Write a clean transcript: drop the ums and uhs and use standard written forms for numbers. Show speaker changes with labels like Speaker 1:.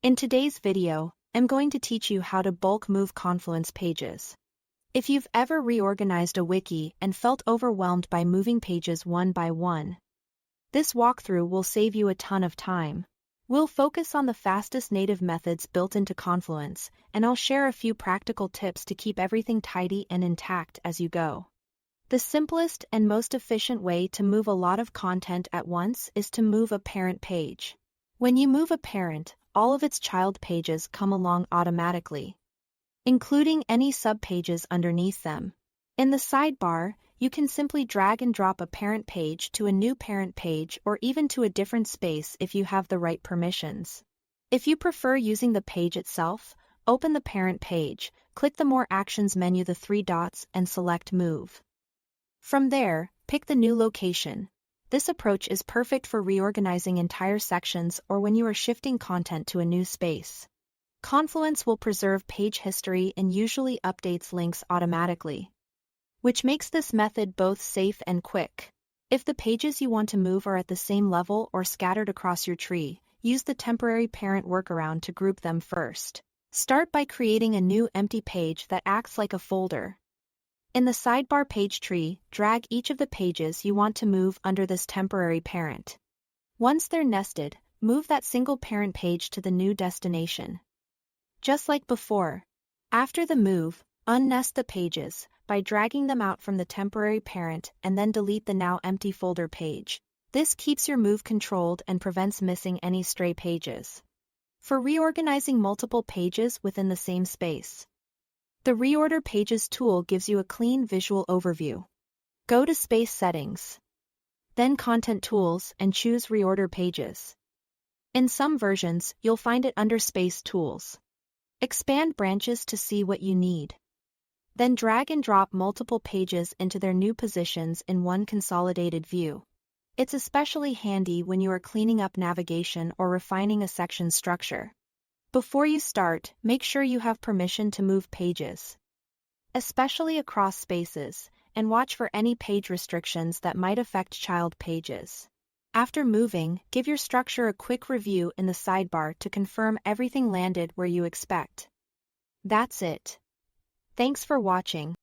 Speaker 1: In today's video, I'm going to teach you how to bulk move Confluence pages. If you've ever reorganized a wiki and felt overwhelmed by moving pages one by one, this walkthrough will save you a ton of time. We'll focus on the fastest native methods built into Confluence, and I'll share a few practical tips to keep everything tidy and intact as you go. The simplest and most efficient way to move a lot of content at once is to move a parent page. When you move a parent, all of its child pages come along automatically, including any subpages underneath them. In the sidebar, you can simply drag and drop a parent page to a new parent page or even to a different space if you have the right permissions. If you prefer using the page itself, open the parent page, click the More Actions menu, the three dots, and select Move. From there, pick the new location. This approach is perfect for reorganizing entire sections or when you are shifting content to a new space. Confluence will preserve page history and usually updates links automatically, which makes this method both safe and quick. If the pages you want to move are at the same level or scattered across your tree, use the temporary parent workaround to group them first. Start by creating a new empty page that acts like a folder. In the sidebar page tree, drag each of the pages you want to move under this temporary parent. Once they're nested, move that single parent page to the new destination. Just like before. After the move, unnest the pages by dragging them out from the temporary parent and then delete the now empty folder page. This keeps your move controlled and prevents missing any stray pages. For reorganizing multiple pages within the same space, the Reorder Pages tool gives you a clean visual overview. Go to Space Settings, then Content Tools and choose Reorder Pages. In some versions, you'll find it under Space Tools. Expand branches to see what you need. Then drag and drop multiple pages into their new positions in one consolidated view. It's especially handy when you are cleaning up navigation or refining a section structure. Before you start, make sure you have permission to move pages, especially across spaces, and watch for any page restrictions that might affect child pages. After moving, give your structure a quick review in the sidebar to confirm everything landed where you expect. That's it. Thanks for watching.